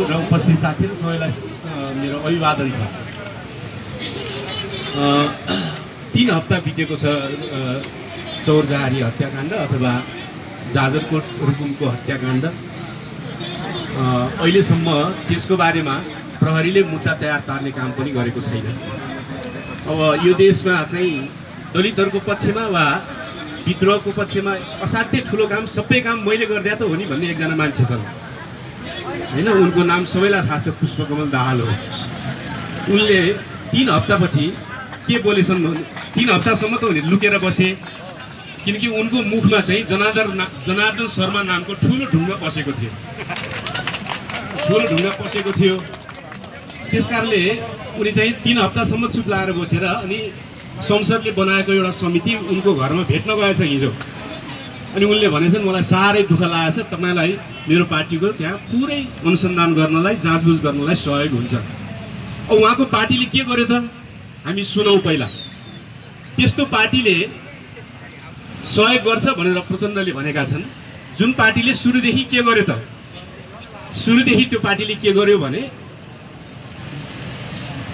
र उपस्थित साथीहरू सबैलाई मेरो अभिवादन छ। 3 हप्ता बितेको छ चौरजहारी हत्याकाण्ड अथवा जाजरकोट रुकुमको हत्याकाण्ड। अहिलेसम्म त्यसको बारेमा प्रहरीले मुद्दा तयार पार्ने काम पनि गरेको छैन। अब यो देशमा चाहिँ दलितहरूको पक्षमा वा विद्रोहको पक्षमा असाध्यै ठुलो काम, सबै काम मैले गर्दा त हो नि भन्ने एकजना मान्छे छन् हैन। उनको नाम सबैलाई थाहा छ, पुष्पकमल दाहाल हो। उनले 3 हप्तापछि के बोलेछन्? 3 हप्तासम्म त उनी लुकेर बसे, किनकि उनको मुखमा चाहिँ जनार्दन शर्मा नामको ठुलो ढुङ्गा पसेको थियो। त्यसकारणले उनी चाहिँ 3 हप्तासम्म चुप लाएर बसेर अनि संसदले बनाएको एउटा समिति उनको घरमा भेट्न गएछ हिजो। अनि उनले भनेछन् मलाई साह्रै दुःख लागेको छ, तपाईँलाई मेरो पार्टीको त्यहाँ पुरै अनुसन्धान गर्नलाई, जाँचबुझ गर्नलाई सहयोग हुन्छ। अब उहाँको पार्टीले के गर्यो त हामी सुनौँ पहिला। त्यस्तो पार्टीले सहयोग गर्छ भनेर प्रचण्डले भनेका छन्। जुन पार्टीले सुरुदेखि के गर्यो त? सुरुदेखि त्यो पार्टीले के गर्यो भने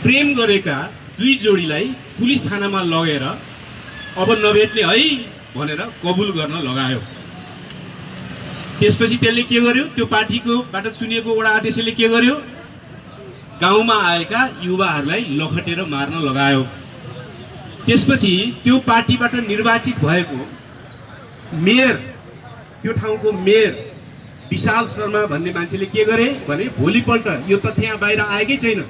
प्रेम गरेका 2 जोडीलाई पुलिस थानामा लगेर अब नभेट्ने है भनेर कबुल गर्न लगायो। त्यसपछि त्यसले के गर्यो? त्यो पार्टीको बाट चुनिएको वडा अध्यक्षले के गर्यो? गाउँमा आएका युवाहरूलाई लखटेर मार्न लगायो। त्यसपछि त्यो पार्टीबाट निर्वाचित भएको मेयर, त्यो ठाउँको मेयर विशाल शर्मा भन्ने मान्छेले के गरे भने भोलिपल्ट, यो तथ्य यहाँ बाहिर आएकै छैन,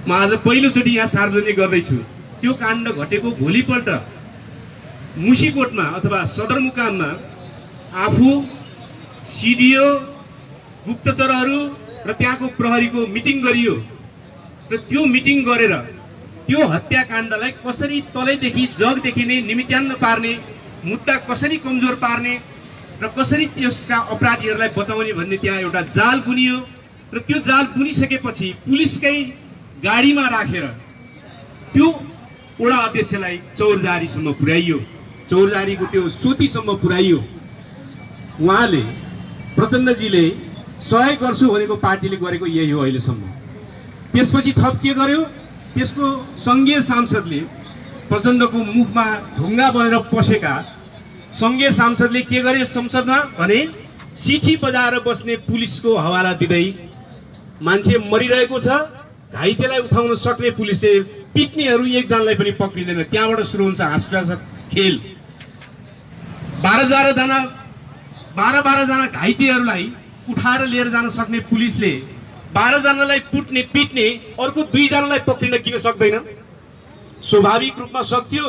म आज पहिलोचोटि यहाँ सार्वजनिक गर्दैछु, त्यो काण्ड घटेको भोलिपल्ट मुसीकोटमा अथवा सदरमुकाममा आफू, सिडिओ, गुप्तचरहरू र त्यहाँको प्रहरीको मिटिङ गरियो। र त्यो मिटिङ गरेर त्यो हत्याकाण्डलाई कसरी तलैदेखि जगदेखि नै निमित्यान्न पार्ने, मुद्दा कसरी कमजोर पार्ने र कसरी त्यसका अपराधीहरूलाई बचाउने भन्ने त्यहाँ एउटा जाल बुनियो। र त्यो जाल बुनिसकेपछि पुलिसकै गाडीमा राखेर त्यो वडा अध्यक्षलाई चौरजहारीसम्म पुर्याइयो, चौरजहारीको त्यो सोतीसम्म पुर्याइयो। उहाँले, प्रचण्डजीले सहयोग गर्छु भनेको पार्टीले गरेको यही हो अहिलेसम्म। त्यसपछि थप के गर्यो? त्यसको सङ्घीय सांसदले, प्रचण्डको मुखमा ढुङ्गा बनेर पसेका सङ्घीय सांसदले के गरे संसदमा भने सिठी बजाएर बस्ने पुलिसको हवाला दिँदै मान्छे मरिरहेको छ, घाइतेलाई उठाउन सक्ने पुलिसले पिट्नेहरू एकजनालाई पनि पक्रिँदैन। त्यहाँबाट सुरु हुन्छ हाँसउठ्दो खेल। 12 जना घाइतेहरूलाई उठाएर लिएर जान सक्ने पुलिसले 12 जनालाई पिट्ने अर्को 2 जनालाई पक्रिन किन सक्दैन? स्वाभाविक रूपमा सक्थ्यो।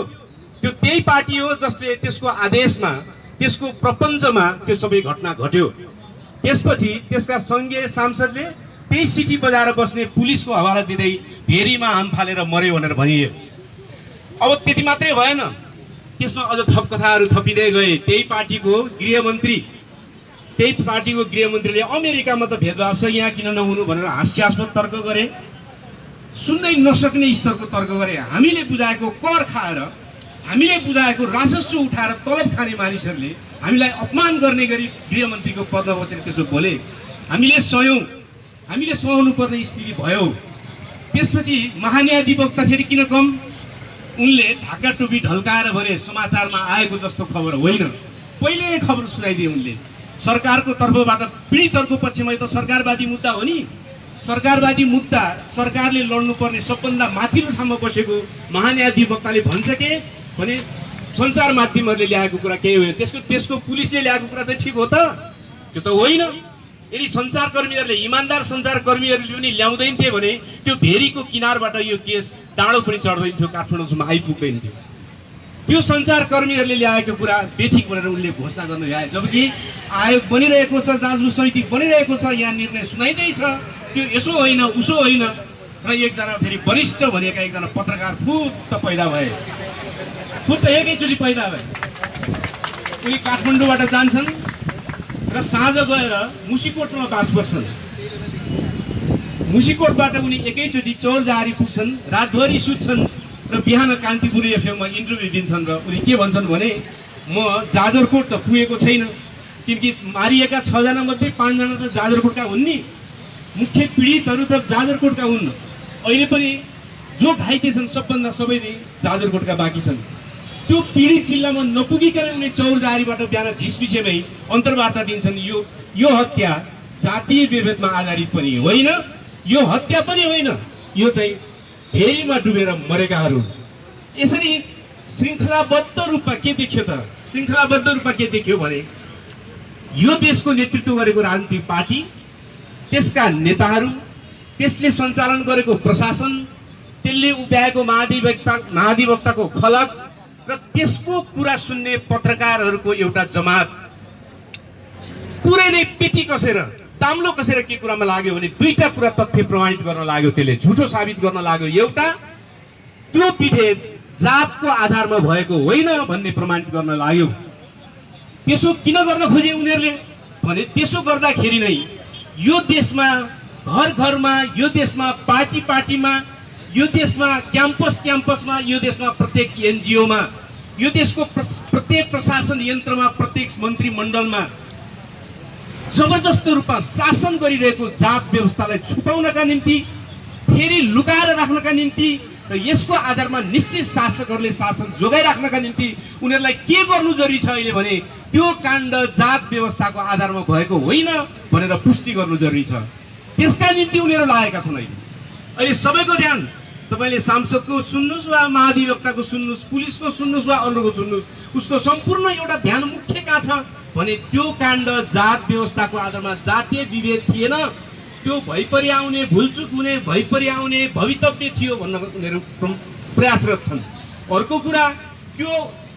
त्यो त्यही पार्टी हो जसले त्यसको आदेशमा, त्यसको प्रपञ्चमा त्यो सबै घटना घट्यो। त्यसपछि त्यसका सङ्घीय सांसदले त्यही सिटी बजाएर बस्ने पुलिसको हवाला दिँदै भेरीमा हाम फालेर मर्यो भनेर भनियो। अब त्यति मात्रै भएन, त्यसमा अझ थप कथाहरू थपिँदै गए। त्यही पार्टीको गृहमन्त्रीले अमेरिकामा त भेदभाव छ, यहाँ किन नहुनु भनेर हास्यास्पद तर्क गरे, सुन्नै नसक्ने स्तरको तर्क गरे। हामीले बुझाएको कर खाएर, हामीले बुझाएको राजस्व उठाएर तलब खाने मानिसहरूले हामीलाई अपमान गर्ने गरी गृहमन्त्रीको पदमा बसेर त्यसो बोले। हामीले सहनु पर्ने स्थिति भयो। त्यसपछि महान्यायाधिवक्ता फेरि किन कम? उनले ढाका टोपी ढल्काएर भने समाचारमा आएको जस्तो खबर होइन, पहिले खबर सुनाइदिए उनले। सरकारको तर्फबाट पीडितहरूको पक्षमा त सरकारवादी मुद्दा हो नि। सरकारवादी मुद्दा सरकारले लड्नुपर्ने सबभन्दा माथिल्लो ठाउँमा बसेको महान्यायाधिवक्ताले भन्छ के भने सञ्चार माध्यमहरूले ल्याएको कुरा केही होइन, त्यसको पुलिसले ल्याएको कुरा चाहिँ ठिक हो त? त्यो त होइन। यदि सञ्चारकर्मीहरूले, इमान्दार सञ्चारकर्मीहरूले पनि ल्याउँदैन थिए भने त्यो भेरीको किनारबाट यो केस डाँडो पनि चढ्दैन थियो, काठमाडौँसम्म आइपुग्दैन थियो। त्यो सञ्चारकर्मीहरूले ल्याएको कुरा बेठिक भनेर उनले घोषणा गर्न ल्याए। जबकि आयोग बनिरहेको छ, जाँचबुझ समिति बनिरहेको छ, यहाँ निर्णय सुनाइँदैछ, त्यो यसो होइन उसो होइन। र एकजना फेरि वरिष्ठ भनेका एकजना पत्रकार फुत्त पैदा भए, एकैचोटि पैदा भए। उनी काठमाडौँबाट जान्छन् र साँझ गएर मुसीकोटमा बास बस्छन्। मुसीकोटबाट उनी एकैचोटि चौरजहारी पुग्छन्, रातभरि सुत्छन् र बिहान कान्तिपुर एफएममा इन्टरभ्यू दिन्छन्। र उनी के भन्छन् भने म जाजरकोट त पुगेको छैन, किनकि मारिएका 6 जना मध्ये 5 जना त जाजरकोटका हुन् नि। मुख्य पीडितहरू त जाजरकोटका हुन्। अहिले पनि जो घाइते छन् सबभन्दा सबै नै जाजरकोटका बाँकी छन्। त्यो पीडित जिल्लामा नपुगिकन उनी चौरजारीबाट बिहान झिसपिसेमै अन्तर्वार्ता दिन्छन्। यो हत्या जातीय विभेदमा आधारित पनि होइन, यो हत्या पनि होइन, यो चाहिँ भेरीमा डुबेर मरेकाहरू। यसरी श्रृङ्खलाबद्ध रूपमा के देखियो त? श्रृङ्खलाबद्ध रूपमा के देखियो भने यो देशको नेतृत्व गरेको राजनीतिक पार्टी, त्यसका नेताहरू, त्यसले सञ्चालन गरेको प्रशासन, त्यसले उभ्याएको महाधिवक्ताको खलक र त्यसको कुरा सुन्ने पत्रकारहरूको एउटा जमात पुरै नै पेटी कसेर ताम्लो कसेर के कुरामा लाग्यो भने दुईटा कुरा तथ्य प्रमाणित गर्न लाग्यो, त्यसले झुठो साबित गर्न लाग्यो। एउटा, त्यो विभेद जातको आधारमा भएको होइन भन्ने प्रमाणित गर्न लाग्यो। त्यसो किन गर्न खोजे उनीहरूले भने त्यसो गर्दाखेरि नै यो देशमा घर घरमा, यो देशमा पार्टी पार्टीमा, यो देशमा क्याम्पसमा, यो देशमा प्रत्येक एनजिओमा, यो देशको प्रत्येक प्रशासन यन्त्रमा, प्रत्येक मन्त्रीमण्डलमा जबरजस्त रूपमा शासन गरिरहेको जात व्यवस्थालाई छुपाउनका निम्ति, फेरि लुकाएर राख्नका निम्ति र यसको आधारमा निश्चित शासकहरूले शासन जोगाइराख्नका निम्ति उनीहरूलाई के गर्नु जरुरी छ अहिले भने त्यो काण्ड जात व्यवस्थाको आधारमा भएको होइन भनेर पुष्टि गर्नु जरुरी छ। त्यसका निम्ति उनीहरू लागेका छन्। अहिले सबैको ध्यान तपाईले सांसदको सुन्नुस् वा महाधिवक्ताको सुन्नुस्, पुलिसको सुन्नुस् वा अरूको सुन्नुस्, उसको सम्पूर्ण एउटा ध्यान मुख्य कहाँ छ भने त्यो काण्ड जात व्यवस्थाको आधारमा जातीय विभेद थिएन, त्यो भइपरि आउने, भुलचुक हुने, भइपरि आउने भवितव्य थियो भन्न उनीहरू प्रयासरत छन्। अर्को कुरा, त्यो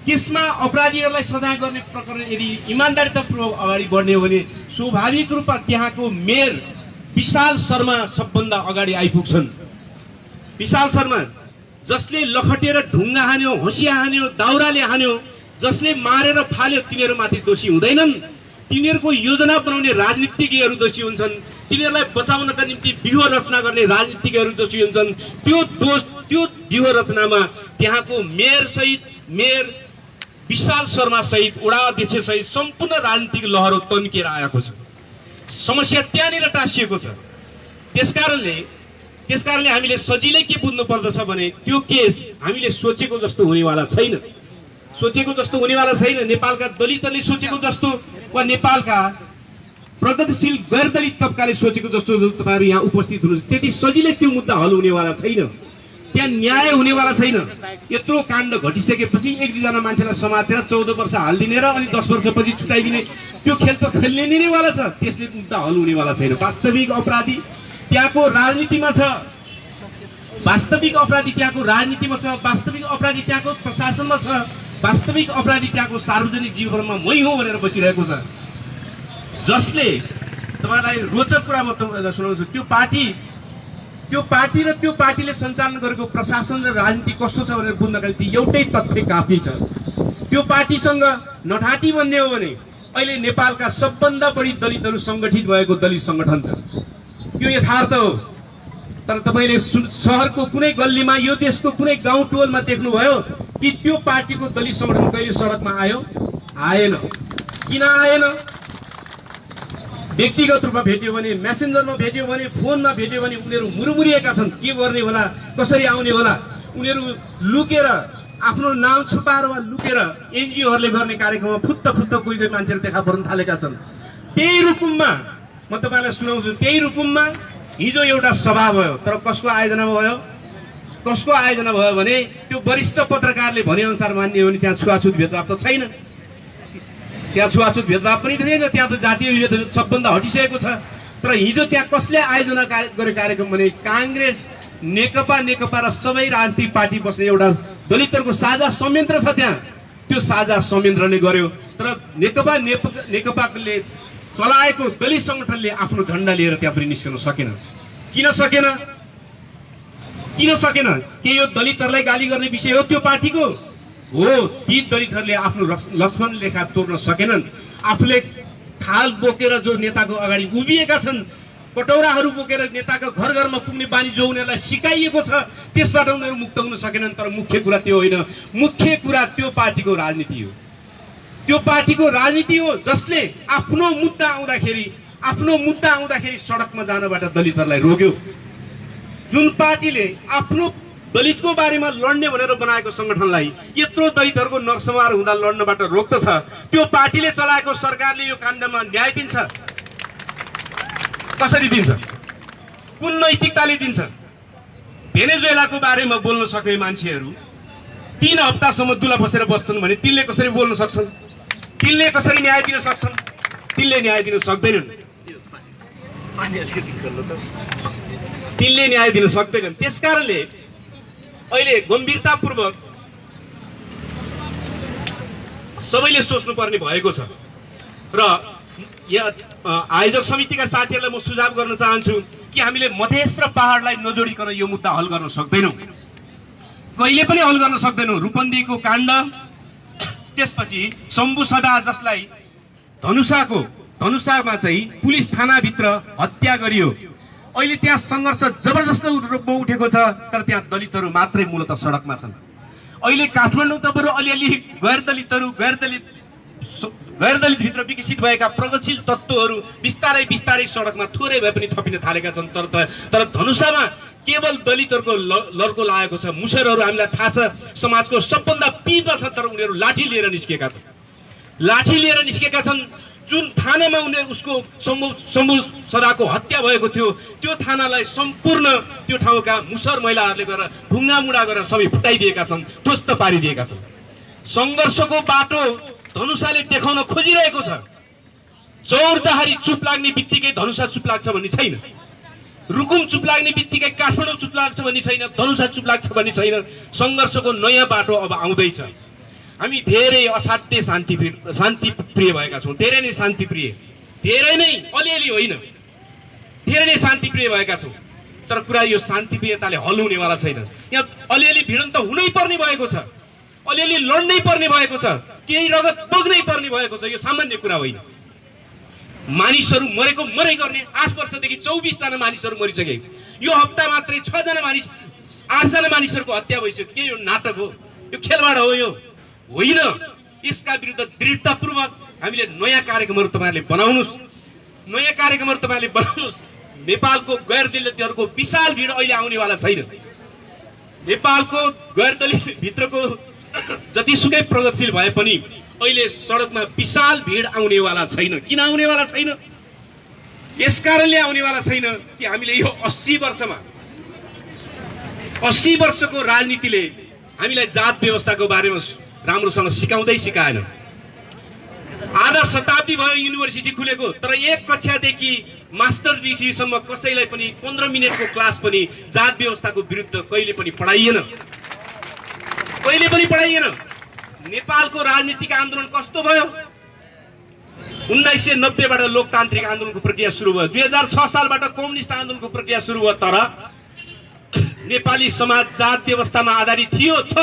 केसमा अपराधीहरूलाई सजाय गर्ने प्रकरण यदि इमान्दारितापूर्वक अगाडि बढ्ने हो भने स्वाभाविक रूपमा त्यहाँको मेयर विशाल शर्मा सबभन्दा अगाडि आइपुग्छन्। विशाल शर्मा जसले लखटेर ढुङ्गा हान्यो, हँसिया हान्यो, दाउराले हान्यो, जसले मारेर फाल्यो, तिनीहरूमाथि दोषी हुँदैनन्। तिनीहरूको योजना बनाउने राजनीतिज्ञहरू दोषी हुन्छन्, तिनीहरूलाई बचाउनका निम्ति व्यूह रचना गर्ने राजनीतिज्ञहरू दोषी हुन्छन्। त्यो व्यूह रचनामा त्यहाँको मेयर विशाल शर्मा सहित, वडा अध्यक्ष सहित सम्पूर्ण राजनीतिक लहरो तन्केर आएको छ। समस्या त्यहाँनिर टाँसिएको छ। त्यसकारणले हामीले सजिलै के बुझ्नु पर्दछ भने त्यो केस हामीले सोचेको जस्तो हुनेवाला छैन। नेपालका दलितहरूले सोचेको जस्तो वा नेपालका प्रगतिशील गैर दलित तबकाले सोचेको जस्तो तपाईहरु यहाँ उपस्थित हुनुहुन्छ त्यति सजिलै त्यो मुद्दा हल हुनेवाला छैन। त्यहाँ न्याय हुनेवाला छैन। यत्रो काण्ड घटिसकेपछि एक दुईजना मान्छेलाई समातेर 14 वर्ष हाल्दिने र अनि 10 वर्षपछि छुटाइदिने त्यो खेल त खेल्ने नै वाला छ। त्यसले मुद्दा हल हुनेवाला छैन। वास्तविक अपराधी त्यहाँको राजनीतिमा छ, वास्तविक अपराधी त्यहाँको राजनीतिमा छ, वास्तविक अपराधी त्यहाँको प्रशासनमा छ, वास्तविक अपराधी त्यहाँको सार्वजनिक जीवनमा मै हो भनेर बसिरहेको छ। जसले तपाईलाई रोचक कुरा म तपाईलाई सुनाउँछु, त्यो पार्टी र त्यो पार्टीले सञ्चालन गरेको प्रशासन र राजनीति कस्तो छ भनेर बुझ्नका निम्ति एउटै तथ्य काफी छ। त्यो पार्टीसँग नठाटी भन्ने हो भने अहिले नेपालका सबभन्दा बढी दलितहरू संगठित भएको दलित संगठन छ। यो यथार्थ हो। तर तपाईले शहरको कुनै गल्लीमा, यो देशको कुनै गाउँ टोलमा देख्नुभयो कि त्यो पार्टीको दलित संगठन कहिले सडकमा आयो? आएन। किन आएन? व्यक्तिगत रूपमा भेट्यो भने, मेसेन्जरमा भेट्यो भने, फोनमा भेट्यो भने उनीहरू मुरुमुरिएका छन्। के गर्ने होला, कसरी आउने होला? उनीहरू लुकेर, आफ्नो नाम छुपाएर वा लुकेर एनजिओहरूले गर्ने कार्यक्रममा फुत्त कोही मान्छेहरू देखा पर्न थालेका छन्। त्यही रुकुममा म तपाईलाई सुनाउँछु, त्यही रुकुममा हिजो एउटा सभा भयो। तर कसको आयोजना भयो भने त्यो वरिष्ठ पत्रकारले भने अनुसार मान्ने हो भने त्यहाँ छुवाछुत भेदभाव त छैन। त्यहाँ छुवाछुत भेदभाव पनि छैन। त्यहाँ त जातीय विभेद सबभन्दा हटिसकेको छ। तर हिजो त्यहाँ कसले आयोजना गरे कार्यक्रम भने कांग्रेस, नेकपा र सबै राजनीतिक पार्टी बस्ने एउटा दलितहरूको साझा संयन्त्र छ। त्यहाँ त्यो साझा संयन्त्रले गर्यो। तर नेकपाले चलाएको दलित संगठनले आफ्नो झण्डा लिएर त्यहाँ पनि निस्कन सकेन। किन सकेन? के यो दलितहरूलाई गाली गर्ने विषय हो त्यो पार्टीको? हो। ती दलितहरूले आफ्नो लक्ष्मण रेखा तोड्न सकेनन्। आफूले थाल बोकेर जो नेताको अगाडि उभिएका छन्, कटौराहरू बोकेर नेताको घर घरमा पुग्ने बानी जो उनीहरूलाई सिकाइएको छ, त्यसबाट उनीहरू मुक्त हुन सकेनन्। तर मुख्य कुरा त्यो होइन। मुख्य कुरा त्यो पार्टीको राजनीति हो। त्यो पार्टीको राजनीति हो जसले आफ्नो मुद्दा आउँदाखेरि आफ्नो मुद्दा आउँदाखेरि सडकमा जानबाट दलितहरूलाई रोक्यो। जुन पार्टीले आफ्नो दलितको बारेमा लड्ने भनेर बनाएको संगठनलाई यत्रो दलितहरूको नरसंहार हुँदा लड्नबाट रोक्दछ, त्यो पार्टीले चलाएको सरकारले यो काण्डमा न्याय दिन्छ? कसरी दिन्छ? कुन नैतिकताले दिन्छ? भेनेजुएलाको बारेमा बोल्न सक्ने मान्छेहरू 3 हप्तासम्म दुला बसेर बस्छन् भने तिनले कसरी बोल्न सक्छन्? तिनले कसरी न्याय दिन सक्छन्? तिनले न्याय दिन सक्दैनन्। तिनले न्याय दिन सक्दैनन्। त्यसकारणले अहिले गम्भीरतापूर्वक सबैले सोच्नुपर्ने भएको छ र आयोजक समितिका साथीहरूलाई म सुझाव गर्न चाहन्छु कि हामीले मधेस र पहाडलाई नजोडिकन यो मुद्दा हल गर्न सक्दैनौँ, कहिले पनि हल गर्न सक्दैनौँ। रूपन्देहीको काण्ड, त्यसपछि शम्भु सदा जसलाई धनुषामा चाहिँ पुलिस थानाभित्र हत्या गरियो, अहिले त्यहाँ सङ्घर्ष जबरजस्त रूपमा उठेको छ, तर त्यहाँ दलितहरू मात्रै मूलत सडकमा छन्। अहिले काठमाडौँ त बरु अलिअलि गैर दलित भित्र विकसित भएका प्रगतिशील तत्त्वहरू बिस्तारै बिस्तारै सडकमा थोरै भए पनि थपिन थालेका छन्, तर धनुषामा केवल दलितहरूको लड्को लागेको छ। मुसरहरू हामीलाई थाहा छ समाजको सबभन्दा पिरमा छन्, तर उनीहरू लाठी लिएर निस्केका छन्। जुन थानामा उनीहरू उसको शम्भु सदाको हत्या भएको थियो, त्यो थानालाई सम्पूर्ण त्यो ठाउँका मुसर महिलाहरूले गरेर ढुङ्गामुढा गरेर सबै फुटाइदिएका छन्, ध्वस्त पारिदिएका छन्। सङ्घर्षको बाटो धनुषाले देखाउन खोजिरहेको छ। चौरजहारी चुप लाग्ने बित्तिकै धनुषा चुप लाग्छ भन्ने छैन, रुकुम चुप लाग्ने बित्तिकै काठमाडौँ चुप लाग्छ भन्ने छैन, धनुषा चुप लाग्छ भन्ने छैन। सङ्घर्षको नयाँ बाटो अब आउँदैछ। हामी धेरै असाध्य शान्तिप्रिय भएका छौँ, धेरै नै शान्तिप्रिय, धेरै नै अलिअलि होइन, धेरै नै शान्तिप्रिय भएका छौँ। तर कुरा यो शान्तिप्रियताले हल हुनेवाला छैन। यहाँ अलिअलि भिडन्त हुनै पर्ने भएको छ, अलिअलि लड्नै पर्ने भएको छ, केही रगत बग्नै पर्ने भएको छ। यो सामान्य कुरा होइन। मानिसहरू मरेको मरै गर्ने। 8 वर्षदेखि 24 जना मानिसहरू मरिसके। यो हप्ता मात्रै 8 जना मानिसहरूको हत्या भइसक्यो। के यो नाटक हो? यो खेलवाड हो? यो होइन। यसका विरुद्ध दृढतापूर्वक हामीले नयाँ कार्यक्रमहरू तपाईँहरूले बनाउनुहोस्, नयाँ कार्यक्रमहरू तपाईँहरूले बनाउनुहोस्। नेपालको गैर दलितहरूको विशाल भिड अहिले आउनेवाला छैन। नेपालको गैर दलित भित्रको जतिसुकै प्रगतिशील भए पनि अहिले सडकमा विशाल भिड आउनेवाला छैन। किन आउनेवाला छैन? यस कारणले आउनेवाला छैन कि हामीले यो 80 वर्षको राजनीतिले हामीलाई जात व्यवस्थाको बारेमा राम्रोसँग सिकाएन। आधा शताब्दी भयो युनिभर्सिटी खुलेको, तर एक कक्षादेखि मास्टर डिग्रीसम्म कसैलाई पनि 15 मिनटको क्लास पनि जात व्यवस्थाको विरुद्ध कहिले पनि पढाइएन। नेपालको राजनीतिक आन्दोलन कस्तो भयो? 1990बाट लोकतान्त्रिक आन्दोलनको प्रक्रिया सुरु भयो, 2006 सालबाट कम्युनिस्ट आन्दोलनको प्रक्रिया सुरु भयो। तर नेपाली समाज जात व्यवस्थामा आधारित थियो, छ,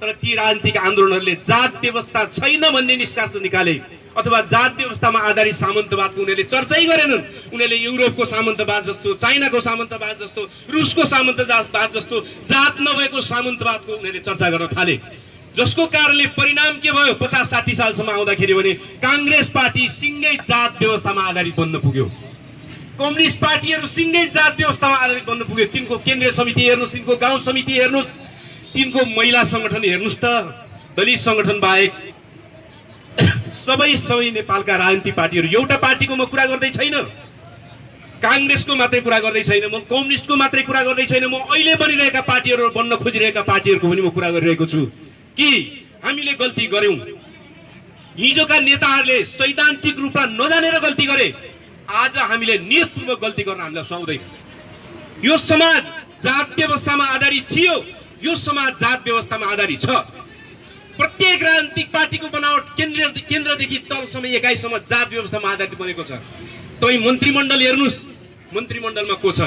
तर ती राजनीतिक आन्दोलनहरूले जात व्यवस्था छैन भन्ने निष्कर्ष निकाले, अथवा जात व्यवस्थामा आधारित सामन्तवादको उनीहरूले चर्चै गरेनन्। उनीहरूले युरोपको सामन्तवाद जस्तो, चाइनाको सामन्तवाद जस्तो, रुसको सामन्तवाद जस्तो जात नभएको सामन्तवादको उनीहरूले चर्चा गर्न थाले, जसको कारणले परिणाम के भयो? 50-60 सालसम्म आउँदाखेरि भने काङ्ग्रेस पार्टी सिङ्गै जात व्यवस्थामा आधारित बन्न पुग्यो, कम्युनिस्ट पार्टीहरू सिङ्गै जात व्यवस्थामा आधारित बन्न पुग्यो। तिनको केन्द्रीय समिति हेर्नुहोस्, तिनको गाउँ समिति हेर्नुहोस्, तिनको महिला सङ्गठन हेर्नुहोस् त, दलित सङ्गठन बाहेक सबै नेपालका राजनीतिक पार्टीहरू। एउटा पार्टीको म कुरा गर्दै छैन, काङ्ग्रेसको मात्रै कुरा गर्दै छैन, म कम्युनिस्टको मात्रै कुरा गर्दै छैन, म अहिले बनिरहेका पार्टीहरू, बन्न खोजिरहेका पार्टीहरूको पनि म कुरा गरिरहेको छु कि हामीले गल्ती गर्यौं। हिजोका नेताहरूले सैद्धान्तिक रूपमा नजानेर गल्ती गरे, आज हामीले नियतपूर्वक गल्ती गर्न हामीलाई सुहाउँदैन। यो समाज जात व्यवस्थामा आधारित थियो, यो समाज जात व्यवस्थामा आधारित छ। प्रत्येक राजनीतिक पार्टीको बनावट केन्द्रदेखि तलसम्म एकाइसम्म जात व्यवस्थामा आधारित बनेको छ। तपाईँ मन्त्रीमण्डल हेर्नुहोस्, मन्त्रीमण्डलमा को छ?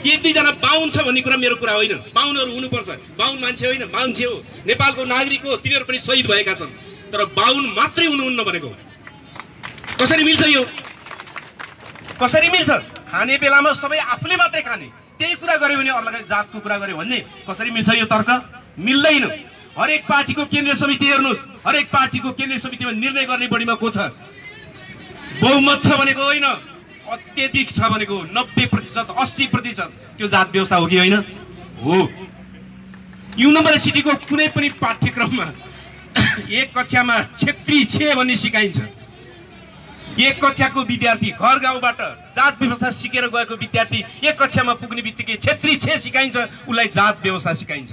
1-2 जना बाहुन छ भन्ने कुरा मेरो कुरा होइन। बाहुनहरू हुनुपर्छ, बाहुन मान्छे होइन, मान्छे हो, नेपालको नागरिक हो, तिनीहरू पनि शहीद भएका छन्, तर बाहुन मात्रै हुनुहुन्न भनेको कसरी मिल्छ? यो कसरी मिल्छ? खाने बेलामा सबै आफूले मात्रै खाने, त्यही कुरा गर्यो भने अरूलाई जातको कुरा गर्यो भन्ने कसरी मिल्छ? यो तर्क मिल्दैन। हरेक पार्टीको केन्द्रीय समिति हेर्नुहोस्, हरेक पार्टीको केन्द्रीय समितिमा निर्णय गर्ने बढीमा को छ? बहुमत छ भनेको होइन, अत्यधिक छ भनेको 90%, 80% त्यो जात व्यवस्था हो कि होइन? हो। युनिभर्सिटीको कुनै पनि पाठ्यक्रममा एक कक्षामा क्षेत्री छे भन्ने सिकाइन्छ। एक कक्षाको विद्यार्थी घर गाउँबाट जात व्यवस्था सिकेर गएको विद्यार्थी एक कक्षामा पुग्ने बित्तिकै क्षेत्री छे सिकाइन्छ, उसलाई जात व्यवस्था सिकाइन्छ।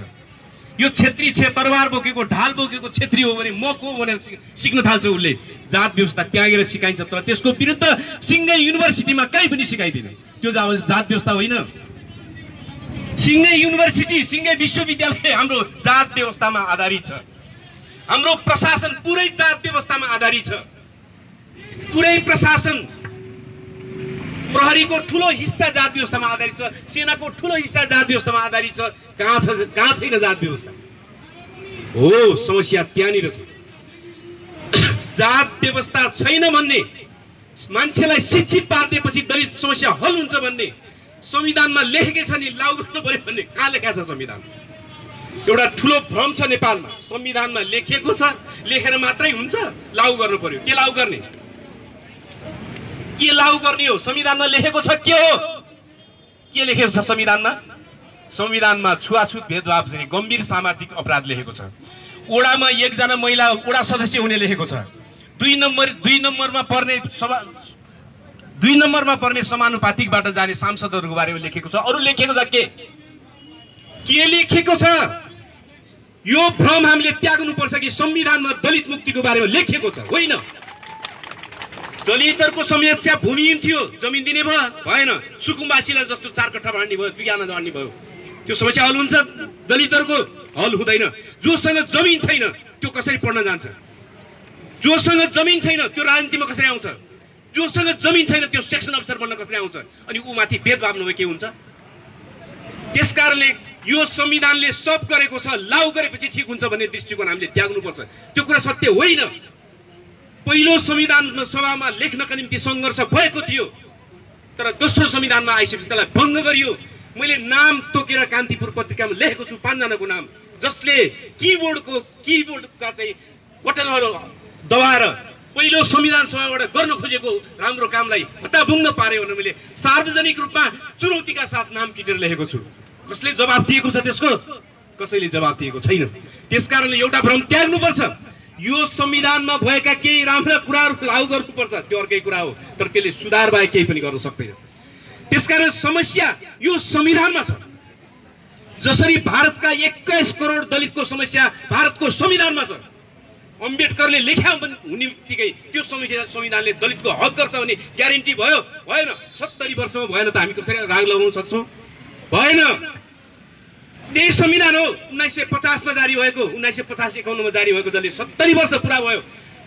यो क्षेत्री छे तरबार बोकेको ढाल बोकेको क्षेत्री हो भने म को भनेर सिक्न थाल्छ उसले। जात व्यवस्था त्यागेर सिकाइन्छ, तर त्यसको विरुद्ध सिङ्गै युनिभर्सिटीमा कहीँ पनि सिकाइदैन। त्यो जात व्यवस्था होइन। सिङ्गै युनिभर्सिटी, सिङ्गै विश्वविद्यालय हाम्रो जात व्यवस्थामा आधारित छ। हाम्रो प्रशासन पुरै जात व्यवस्थामा आधारित छ। पुरै प्रशासन, प्रहरीको ठुलो हिस्सा जात व्यवस्थामा आधारित छ, सेनाको ठुलो हिस्सा जात व्यवस्थामा आधारित छ। कहाँ छैन जात व्यवस्था? हो, समस्या त्यहाँनिर छ। जात व्यवस्था छैन भन्ने, मान्छेलाई शिक्षित पारिदिएपछि दलित समस्या हल हुन्छ भन्ने संविधानमा लेखेकै छ नि, लागू गर्नु पर्यो भन्ने कहाँ लेखेको छ संविधान? एउटा ठुलो भ्रम छ नेपालमा। संविधानमा लेखेको छ, लेखेर मात्रै हुन्छ, लागू गर्नु पर्यो। के लागू गर्ने? के लागू गर्ने हो? संविधानमा लेखेको छ के हो? के लेखेको छ संविधानमा? संविधानमा छुवाछुत भेदभाव चाहिँ गम्भीर सामाजिक अपराध लेखेको छ। ओडामा एकजना महिला ओडा सदस्य हुने लेखेको छ। 2 नम्बरमा पर्ने समानुपातिकबाट जाने सांसदहरूको बारेमा लेखेको छ। अरु लेखेको छ के लेखेको छ? यो भ्रम हामीले त्याग्नु पर्छ कि संविधानमा दलित मुक्तिको बारेमा लेखेको छ? होइन। दलितहरूको समस्या भूमिहीन थियो, जमिन दिने भयो भएन, सुकुम्बासीलाई जस्तो 4 कट्ठा बाँड्ने भयो, 2 आना बाँड्ने भयो। त्यो समस्या हल हुन्छ? दलितहरूको हल हुँदैन। जोसँग जमिन छैन त्यो कसरी पढ्न जान्छ? जोसँग जमिन छैन त्यो राजनीतिमा कसरी आउँछ? जोसँग जमिन छैन त्यो सेक्सन अफिसर बन्न कसरी आउँछ? अनि ऊ माथि भेदभाव नभए के हुन्छ? त्यसकारणले यो संविधानले सब गरेको छ, लागू गरेपछि ठिक हुन्छ भन्ने दृष्टिकोण हामीले त्याग्नुपर्छ। त्यो कुरा सत्य होइन। पहिलो संविधान सभामा लेख्नका निम्ति सङ्घर्ष भएको थियो, तर दोस्रो संविधानमा आइसकेपछि त्यसलाई भङ्ग गरियो। मैले नाम तोकेर कान्तिपुर पत्रिकामा लेखेको छु 5 जनाको नाम, जसले किबोर्डका चाहिँ बटनहरू दबाएर पहिलो संविधान सभाबाट गर्न खोजेको राम्रो कामलाई हत्ताभुङ्ग पार्यो भनेर मैले सार्वजनिक रूपमा चुनौतीका साथ नाम किटेर लेखेको छु। कसले जवाफ दिएको छ त्यसको? कसैले जवाफ दिएको छैन। त्यसकारणले एउटा भ्रम त्याग्नुपर्छ। यो संविधानमा भएका केही राम्रा कुराहरू लागू गर्नुपर्छ, त्यो अर्कै कुरा हो, तर त्यसले सुधार बाहेक केही पनि गर्न सक्दैन। त्यसकारण समस्या यो संविधानमा छ। जसरी भारतका 21 करोड दलितको समस्या भारतको संविधानमा छ। अम्बेडकरले लेख्या हुने बित्तिकै त्यो संविधानले दलितको हक गर्छ भने ग्यारेन्टी भयो? भएन। 70 वर्षमा भएन त हामी कसरी राग लगाउन सक्छौँ? भएन। त्यही संविधान हो 1950 मा जारी भएको, 1950-51 मा जारी भएको, जसले 70 वर्ष पुरा भयो।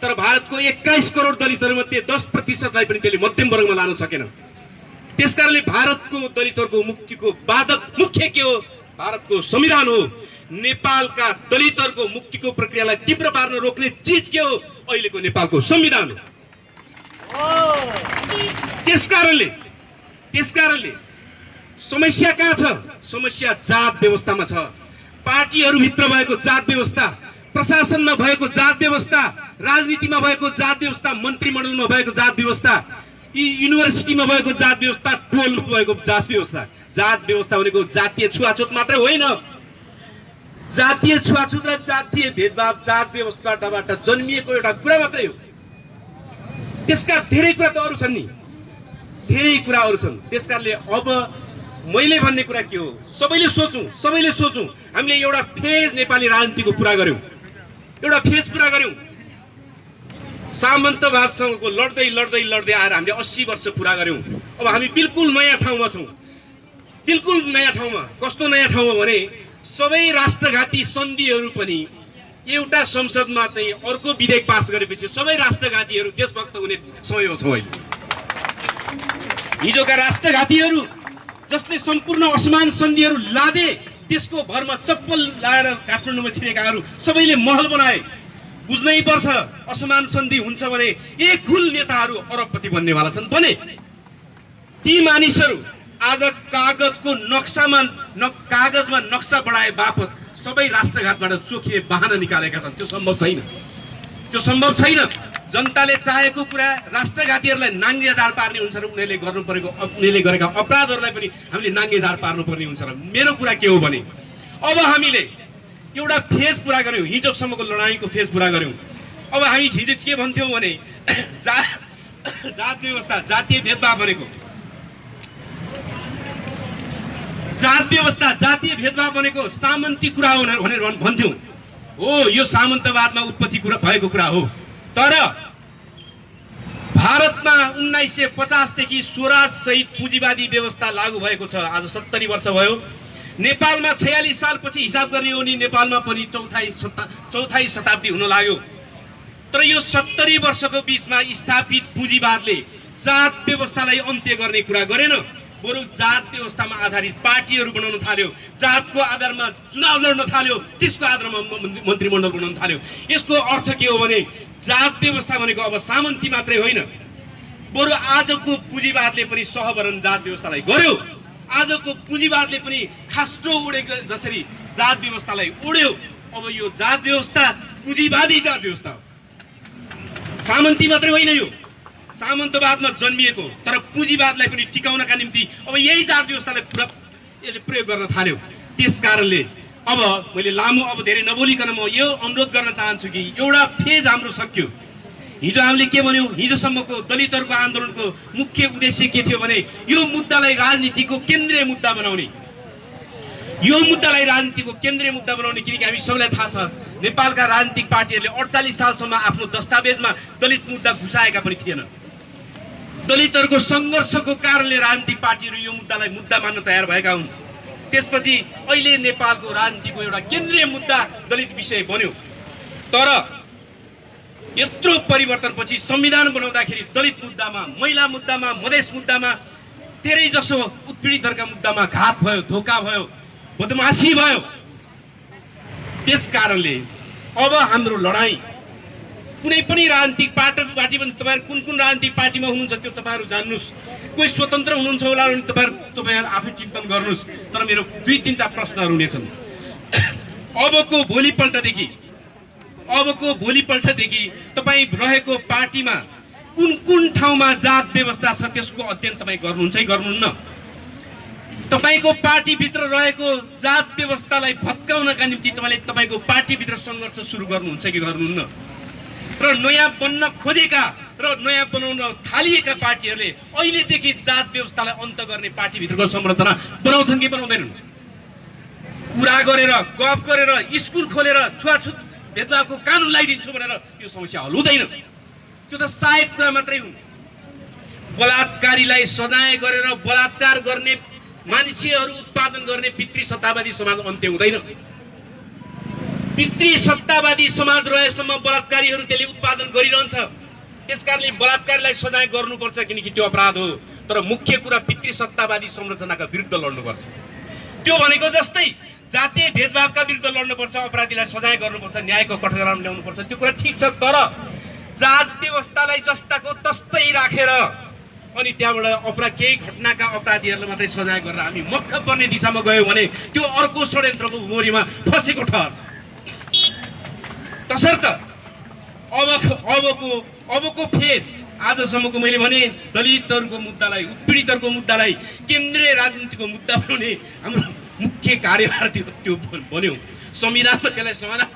तर भारतको 21 करोड दलितहरूमध्ये 10%लाई पनि त्यसले मध्यम वर्गमा लान सकेन। त्यसकारणले भारतको दलितहरूको मुक्तिको बाधक मुख्य के हो? भारतको संविधान हो। नेपालका दलितहरूको मुक्तिको प्रक्रियालाई तीव्र पार्न रोक्ने चीज के हो? अहिलेको नेपालको संविधान हो। त्यसकारणले समस्या कहाँ छ? समस्या जात व्यवस्थामा छ। पार्टीहरूभित्र भएको जात व्यवस्था, प्रशासनमा भएको जात व्यवस्था, राजनीतिमा भएको जात व्यवस्था, मन्त्रीमण्डलमा भएको जात व्यवस्था, युनिभर्सिटीमा भएको जात व्यवस्था, टोलमा भएको जात व्यवस्था। जात व्यवस्था भनेको जातीय छुवाछुत मात्रै होइन। जातीय छुवाछुत र जातीय भेदभाव जात व्यवस्थाबाट जन्मिएको एउटा कुरा मात्रै हो। त्यसका धेरै कुरा त अरू छन् नि, धेरै कुराहरू छन्। त्यसकारणले अब मैले भन्ने कुरा के हो? सबैले सोचौँ। हामीले एउटा फेज नेपाली राजनीतिको पुरा गर्यौँ, एउटा फेज पुरा गर्यौँ। सामन्तवादसँगको लड्दै आएर हामीले 80 वर्ष पुरा गर्यौँ। अब हामी बिल्कुल नयाँ ठाउँमा छौँ। बिल्कुल नयाँ ठाउँमा। कस्तो नयाँ ठाउँमा भने सबै राष्ट्रघाती सन्धिहरू पनि एउटा संसदमा चाहिँ अर्को विधेयक पास गरेपछि सबै राष्ट्रघातीहरू देशभक्त हुने समयमा छौँ अहिले। हिजोका राष्ट्रघातीहरू जसले सम्पूर्ण असमान सन्धिहरू लादे, त्यसको भरमा चप्पल लाएर काठमाडौँमा छिरेकाहरू सबैले महल बनाए। बुझ्नै पर्छ, असमान सन्धि हुन्छ भने एक हुल नेताहरू अरबपति बन्नेवाला छन्। बने ती मानिसहरू आज कागजमा नक्सा बढाए बापत सबै राष्ट्रघातबाट चोखिने बहाना निकालेका छन्। त्यो सम्भव छैन। जनताले चाहेको कुरा राष्ट्रघातीहरूलाई नाङ्गे झार पार्ने हुन्छ र उनीहरूले गर्नु परेको उनीहरूले गरेका अपराधहरूलाई पनि हामीले नाङ्गे झार पार्नुपर्ने हुन्छ र मेरो कुरा के हो भने अब हामीले एउटा फेज पुरा गर्यौँ, हिजोसम्मको लडाईँको फेज पुरा गर्यौँ। अब हामी हिजो के भन्थ्यौँ भने जात व्यवस्था जातीय भेदभाव भनेको जात व्यवस्था जातीय भेदभाव भनेको सामन्ती कुरा हो भनेर भन्थ्यौँ। हो, यो सामन्तवादमा उत्पत्ति भएको कुरा हो। तर भारतमा 1950 देखि स्वराज सहित पुँजीवादी व्यवस्था लागू भएको छ। आज 70 वर्ष भयो। नेपालमा 46 सालपछि हिसाब गर्ने हो नि नेपालमा पनि चौथाई शताब्दी हुन लाग्यो। तर यो 70 वर्षको बीचमा स्थापित पुँजीवादले जात व्यवस्थालाई अन्त्य गर्ने कुरा गरेन, बरु जात व्यवस्थामा आधारित पार्टीहरू बनाउन थाल्यो, जातको आधारमा चुनाव लड्न थाल्यो, त्यसको आधारमा मन्त्रीमण्डल बनाउन थाल्यो। यसको अर्थ के हो भने जात व्यवस्था भनेको अब सामन्ती मात्रै होइन, बरु आजको पुँजीवादले पनि सहभरण जात व्यवस्थालाई गर्यो। आजको पुँजीवादले पनि खास्टो उडेको जसरी जात व्यवस्थालाई उड्यो। अब यो जात व्यवस्था पुँजीवादी जात व्यवस्था हो, सामन्ती मात्रै होइन। यो सामन्तवादमा जन्मिएको तर पुँजीवादलाई पनि टिकाउनका निम्ति अब यही जात व्यवस्थालाई यसले प्रयोग गर्न थाल्यो। त्यस कारणले अब मैले लामो अब धेरै नबोलिकन म यो अनुरोध गर्न चाहन्छु कि एउटा फेज हाम्रो सक्यो। हिजो हामीले के भन्यौँ, हिजोसम्मको दलितहरूको आन्दोलनको मुख्य उद्देश्य के थियो भने यो मुद्दालाई राजनीतिको केन्द्रीय मुद्दा बनाउने, यो मुद्दालाई राजनीतिको केन्द्रीय मुद्दा बनाउने। किनकि हामी सबैलाई थाहा छ नेपालका राजनीतिक पार्टीहरूले 48 सालसम्म आफ्नो दस्तावेजमा दलित मुद्दा घुसाएका पनि थिएन। दलितहरूको सङ्घर्षको कारणले राजनीतिक पार्टीहरू यो मुद्दालाई मुद्दा मान्न तयार भएका हुन्। त्यसपछि अहिले नेपालको राजनीतिको एउटा केन्द्रीय मुद्दा दलित विषय बन्यो। तर यत्रो परिवर्तनपछि संविधान बनाउँदाखेरि दलित मुद्दामा, महिला मुद्दामा, मधेस मुद्दामा, धेरै जसो उत्पीडितहरूका मुद्दामा घात भयो, धोका भयो, बदमासी भयो। त्यस कारणले अब हाम्रो लडाईँ कुनै पनि राजनीतिक पार्टी पनि तपाईहरु कुन राजनीतिक पार्टीमा हुनुहुन्छ त्यो तपाईहरु जान्नुस्। कोही स्वतन्त्र हुनुहुन्छ होला भने तपाईहरु आफै चिन्तन गर्नुस्। तर मेरो दुई तीनटा प्रश्नहरु हुनेछन्। अबको भोलिपल्टदेखि तपाई रहेको पार्टीमा कुन ठाउँमा जात व्यवस्था छ त्यसको अध्ययन तपाई गर्नुहुन्छ कि गर्नुहुन्न? तपाईको पार्टी भित्र रहेको जात व्यवस्थालाई भत्काउनका निम्ति तपाईको पार्टी भित्र संघर्ष सुरु गर्नुहुन्छ कि गर्नुहुन्न? र नयाँ बन्न खोजेका र नयाँ बनाउन थालिएका पार्टीहरूले अहिलेदेखि जात व्यवस्थालाई अन्त गर्ने पार्टी भित्रको संरचना बनाउँछन् कि बनाउँदैनन्? कुरा गरेर, गफ गरेर, स्कुल खोलेर छुवाछुत भेदभावको कानुन लगाइदिन्छु भनेर यो समस्या हल हुँदैन। त्यो त सायद कुरा मात्रै हुन्। बलात्कारीलाई सजाय गरेर बलात्कार गर्ने मान्छेहरू उत्पादन गर्ने पितृसत्तावादी समाज अन्त्य हुँदैन। पितृसत्तावादी समाज रहेसम्म बलात्कारीहरू त्यसले उत्पादन गरिरहन्छ। त्यसकारणले बलात्कारीलाई सजाय गर्नुपर्छ किनकि त्यो अपराध हो। तर मुख्य कुरा पितृसत्तावादी संरचनाका विरुद्ध लड्नुपर्छ। त्यो भनेको जस्तै जातीय भेदभावका विरुद्ध लड्नुपर्छ, अपराधीलाई सजाय गर्नुपर्छ, न्यायको कठघरामा ल्याउनुपर्छ। त्यो कुरा ठिक छ। तर जात व्यवस्थालाई जस्ताको तस्तै राखेर अनि त्यहाँबाट केही घटनाका अपराधीहरूलाई मात्रै सजाय गरेर हामी मक्ख पर्ने दिशामा गयो भने त्यो अर्को षड्यन्त्रको मोरीमा फसेको ठहर्छ। तसर्थ अबको फेज आजसम्मको मैले भने दलितहरूको मुद्दालाई, उत्पीडितहरूको मुद्दालाई केन्द्रीय राजनीतिको मुद्दा बनाउने हाम्रो मुख्य कार्यभार त्यो बन्यो। संविधानमा त्यसलाई समाधान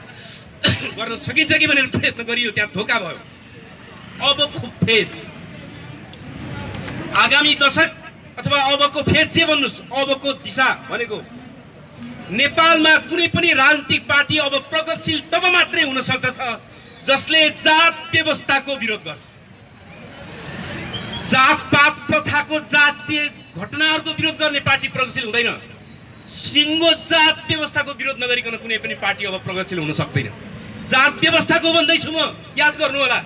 गर्न सकिन्छ कि भनेर प्रयत्न गरियो, त्यहाँ धोका भयो। अबको फेज आगामी दशक अथवा अबको फेज जे भन्नुस्, अबको दिशा भनेको नेपालमा कुनै पनि राजनीतिक पार्टी अब प्रगतिशील तब मात्रै हुन सक्दछ जसले जात व्यवस्थाको विरोध गर्छ। जातपात प्रथाको, जातीय घटनाहरूको विरोध गर्ने पार्टी प्रगतिशील हुँदैन। सिङ्गो जात व्यवस्थाको विरोध नगरिकन कुनै पनि पार्टी अब प्रगतिशील हुन सक्दैन। जात व्यवस्थाको भन्दैछु म, याद गर्नु होला।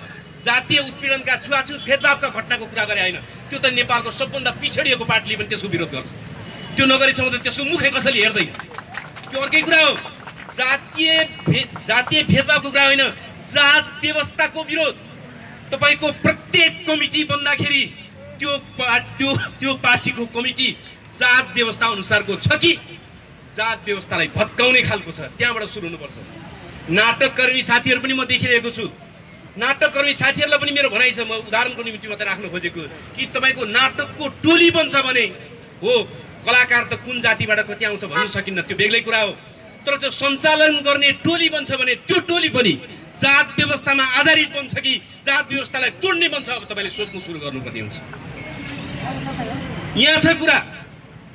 जातीय उत्पीडनका, छुवाछुत भेदभावका घटनाको कुरा गरे होइन। त्यो त नेपालको सबभन्दा पिछडिएको पार्टीले पनि त्यसको विरोध गर्छ। त्यो नगरेछ भने त्यसको मुखै कसैले हेर्दैन। त्यो अर्कै कुरा हो। जातीय भेदभावको कुरा होइन, जात व्यवस्थाको विरोध। तपाईको प्रत्येक कमिटी बन्दाखेरि त्यो पार्टीको कमिटी जात व्यवस्था अनुसारको छ कि जात व्यवस्थालाई भत्काउने खालको छ, त्यहाँबाट सुरु हुनुपर्छ। नाटककर्मी साथीहरू पनि म देखिरहेको छु। नाटककर्मी साथीहरूलाई पनि मेरो भनाइ छ, म उदाहरणको निम्ति मात्रै राख्न खोजेको कि तपाईँको नाटकको टोली बन्छ भने हो, कलाकार त कुन जातिबाट कति आउँछ भन्नु सकिन्न, त्यो बेग्लै कुरा हो। तर त्यो सञ्चालन गर्ने टोली बन्छ भने त्यो टोली पनि जात व्यवस्थामा आधारित बन्छ कि जात व्यवस्थालाई तोड्ने बन्छ, अब तपाईँले सोच्नु सुरु गर्नुपर्ने हुन्छ। यहाँ छ कुरा,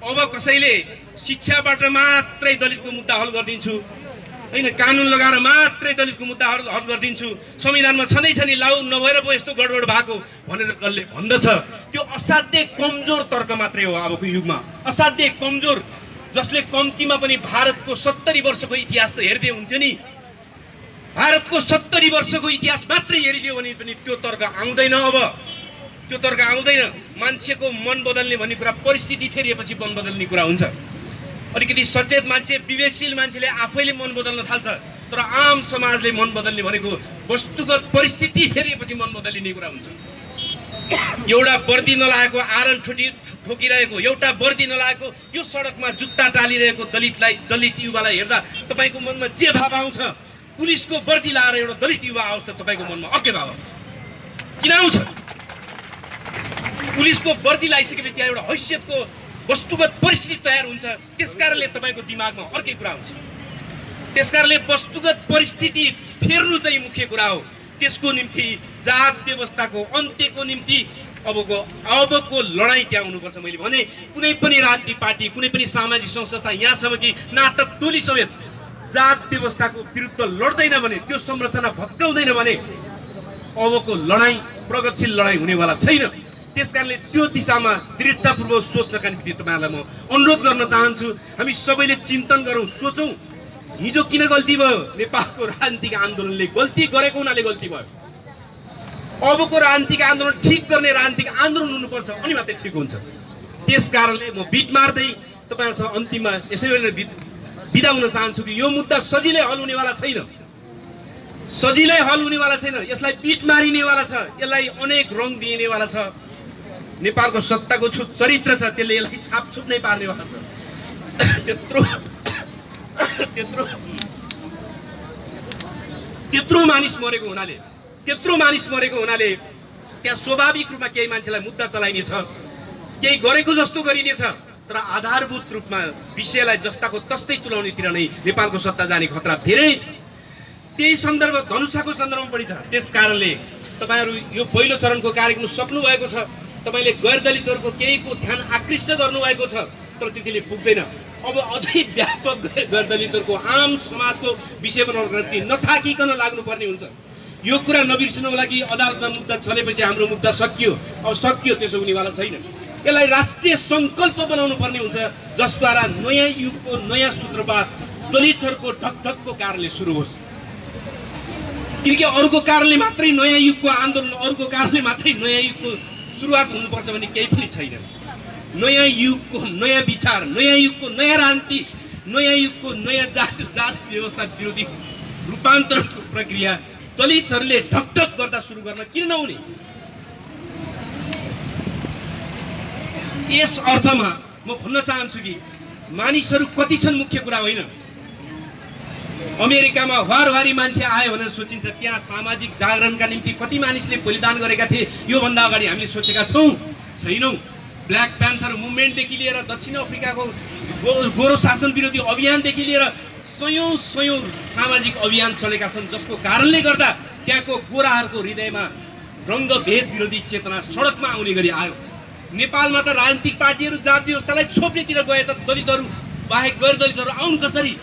अब कसैले शिक्षाबाट मात्रै दलितको मुद्दा हल गरिदिन्छु होइन, कानुन लगाएर मात्रै दलितको मुद्दा हल गरिदिन्छु, संविधानमा छँदैछ नि लाउ नभएर पो यस्तो गडबड भएको भनेर जसले भन्दछ त्यो असाध्यै कमजोर तर्क मात्रै हो अबको युगमा, असाध्यै कमजोर। जसले कम्तीमा पनि भारतको 70 वर्षको इतिहास त हेर्दै हुन्थ्यो नि, भारतको 70 वर्षको इतिहास मात्रै हेरिदियो भने पनि त्यो तर्क आउँदैन। अब त्यो तर्क आउँदैन। मान्छेको मन बदल्ने भन्ने कुरा परिस्थिति फेरिएपछि मन बदल्ने कुरा हुन्छ। अलिकति सचेत मान्छे, विवेकशील मान्छेले आफैले मन बदल्न थाल्छ, तर आम समाजले मन बदल्ने भनेको वस्तुगत परिस्थिति फेरिएपछि मन बदलिने कुरा हुन्छ। एउटा वर्दी नलाएको आरन ठोकिरहेको, एउटा वर्दी नलाएको यो सडकमा जुत्ता टालिरहेको दलित युवालाई हेर्दा तपाईँको मनमा जे भाव आउँछ, पुलिसको वर्दी लाएर एउटा दलित युवा आओस् त तपाईँको मनमा अर्कै भाव आउँछ। किन आउँछ? पुलिसको वर्दी लगाइसकेपछि त्यहाँ एउटा हैसियतको वस्तुगत परिस्थिति तयार हुन्छ, त्यसकारणले तपाईँको दिमागमा अर्कै कुरा आउँछ। त्यसकारणले वस्तुगत परिस्थिति फेर्नु चाहिँ मुख्य कुरा हो। त्यसको निम्ति जात व्यवस्थाको अन्त्यको निम्ति अबको लडाईँ त्यहाँ हुनुपर्छ। मैले भने कुनै पनि राजनीतिक पार्टी, कुनै पनि सामाजिक संस्था, यहाँसम्म कि नाटक टोली समेत जात व्यवस्थाको विरुद्ध लड्दैन भने, त्यो संरचना भत्काउँदैन भने अबको लडाईँ प्रगतिशील लडाईँ हुनेवाला छैन। त्यसकारणले त्यो दिशामा दृढतापूर्वक सोच्नका निम्ति तपाईँहरूलाई म अनुरोध गर्न चाहन्छु। हामी सबैले चिन्तन गरौँ, सोचौँ हिजो किन गल्ती भयो। नेपालको राजनीतिक आन्दोलनले गल्ती गरेको हुनाले गल्ती भयो। अबको राजनीतिक आन्दोलन ठिक गर्ने राजनीतिक आन्दोलन हुनुपर्छ, अनि मात्रै ठिक हुन्छ। त्यसकारणले म बिट मार्दै तपाईँहरूसँग अन्तिममा यसै गरेर बिदा हुन चाहन्छु कि यो मुद्दा सजिलै हल हुनेवाला छैन, सजिलै हल हुनेवाला छैन। यसलाई बिट मारिनेवाला छ, यसलाई अनेक रङ दिइनेवाला छ। नेपालको सत्ताको चरित्र छ, त्यसले यसलाई छापछुप नै पार्नेवाला छ। त्यत्रो मानिस मरेको हुनाले त्यहाँ स्वाभाविक रूपमा केही मान्छेलाई मुद्दा चलाइनेछ, केही गरेको जस्तो गरिनेछ, तर आधारभूत रूपमा विषयलाई जस्ताको तस्तै तुलाउनेतिर नै नेपालको सत्ता जाने खतरा धेरै नै छ। त्यही सन्दर्भ धनुषाको सन्दर्भमा पनि छ। त्यसकारणले तपाईँहरू यो पहिलो चरणको कार्यक्रम सक्नु भएको छ, तपाईँले गैर दलितहरूको केहीको ध्यान आकृष्ट गर्नुभएको छ, तर त्यतिले पुग्दैन। अब अझै व्यापक गैर दलितहरूको आम समाजको विषय बनाउनको निम्ति नथाकिकन लाग्नुपर्ने हुन्छ। यो कुरा नबिर्सनु होला कि अदालतमा मुद्दा चलेपछि हाम्रो मुद्दा सकियो, अब सकियो त्यसो हुनेवाला छैन। यसलाई राष्ट्रिय सङ्कल्प बनाउनु पर्ने हुन्छ, जसद्वारा नयाँ युगको नयाँ सूत्रपात दलितहरूको ढकढकको कारणले सुरु होस्। किनकि अरूको कारणले मात्रै नयाँ युगको आन्दोलन, अरूको कारणले मात्रै नयाँ युगको सुरुवात हुनुपर्छ भन्ने केही पनि छैन। नयाँ युगको नयाँ विचार, नयाँ युगको नयाँ राजनीति, नयाँ युगको नयाँ जात व्यवस्था विरोधी रूपान्तरणको प्रक्रिया दलितहरूले ढकढक गर्दा सुरु गर्न किन नहुने? यस अर्थमा म भन्न चाहन्छु कि मानिसहरू कति छन् मुख्य कुरा होइन। अमेरिकामा वारवारी मान्छे आयो भनेर सोचिन्छ, त्यहाँ सामाजिक जागरणका निम्ति कति मानिसले बलिदान गरेका थिए योभन्दा अगाडि हामीले सोचेका छैनौँ। ब्ल्याक प्यान्थर मुभमेन्टदेखि लिएर दक्षिण अफ्रिकाको गोरो शासन विरोधी अभियानदेखि लिएर सयौं सामाजिक अभियान चलेका छन्, जसको कारणले गर्दा त्यहाँको गोराहरूको हृदयमा रङ्गभेद विरोधी चेतना सडकमा आउने गरी आयो। नेपालमा त राजनीतिक पार्टीहरू जात व्यवस्थालाई छोप्नेतिर गए त दलितहरू बाहेक गैर दलितहरू आउन् कसरी?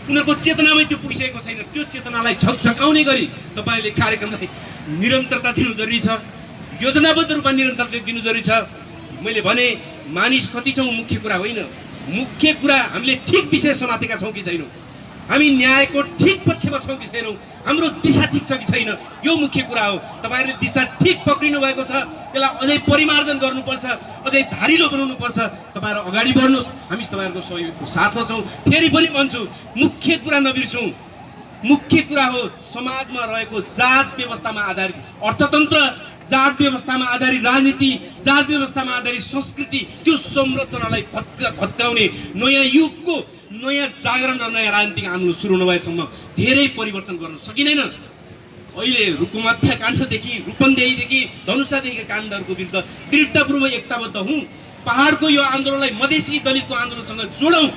उनीहरूको चेतनामै त्यो पुगिसकेको छैन। त्यो चेतनालाई झकझकाउने गरी तपाईँले कार्यक्रमलाई निरन्तरता दिनु जरुरी छ, योजनाबद्ध रूपमा निरन्तरता दिनु जरुरी छ। मैले भने मानिस कति छौँ मुख्य कुरा होइन, मुख्य कुरा हामीले ठिक विषय समातेका छौँ कि छैनौँ, हामी न्यायको ठिक पक्षमा छौँ कि छैनौँ, हाम्रो दिशा ठिक छ कि छैन, यो मुख्य कुरा हो। तपाईँहरूले दिशा ठिक पक्रिनु भएको छ, यसलाई अझै परिमार्जन गर्नुपर्छ, अझै धारिलो बनाउनुपर्छ। तपाईँहरू अगाडि बढ्नुहोस्, हामी तपाईँहरूको सहयोगको साथमा छौँ। फेरि पनि भन्छु, मुख्य कुरा नबिर्सौँ। मुख्य कुरा हो समाजमा रहेको जात व्यवस्थामा आधारित अर्थतन्त्र, जात व्यवस्थामा आधारित राजनीति, जात व्यवस्थामा आधारित संस्कृति, त्यो संरचनालाई भत्काउने नयाँ युगको नयाँ जागरण र नयाँ राजनीतिक आन्दोलन सुरु नभएसम्म धेरै परिवर्तन गर्न सकिँदैन। अहिले रुकुमध्या काण्डदेखि रूपन्देहीदेखि धनुषादेखिका काण्डहरूको विरुद्ध दृढतापूर्वक एकताबद्ध हौँ। पहाडको यो आन्दोलनलाई मधेसी दलितको आन्दोलनसँग जोडौँ,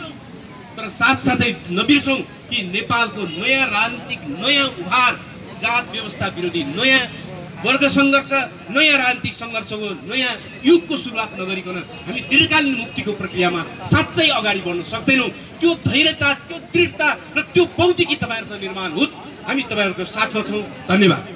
तर साथसाथै नबिर्सौँ कि नेपालको नयाँ राजनीतिक नयाँ उभार, जात व्यवस्था विरोधी नयाँ वर्ग सङ्घर्ष, नयाँ राजनीतिक सङ्घर्षको नयाँ युगको सुरुवात नगरिकन हामी दीर्घकालीन मुक्तिको प्रक्रियामा साँच्चै अगाडि बढ्न सक्दैनौँ। त्यो धैर्यता, त्यो दृढता र त्यो बौद्धिकी तपाईँहरूसँग निर्माण होस्। हामी तपाईँहरूको साथमा छौँ। धन्यवाद।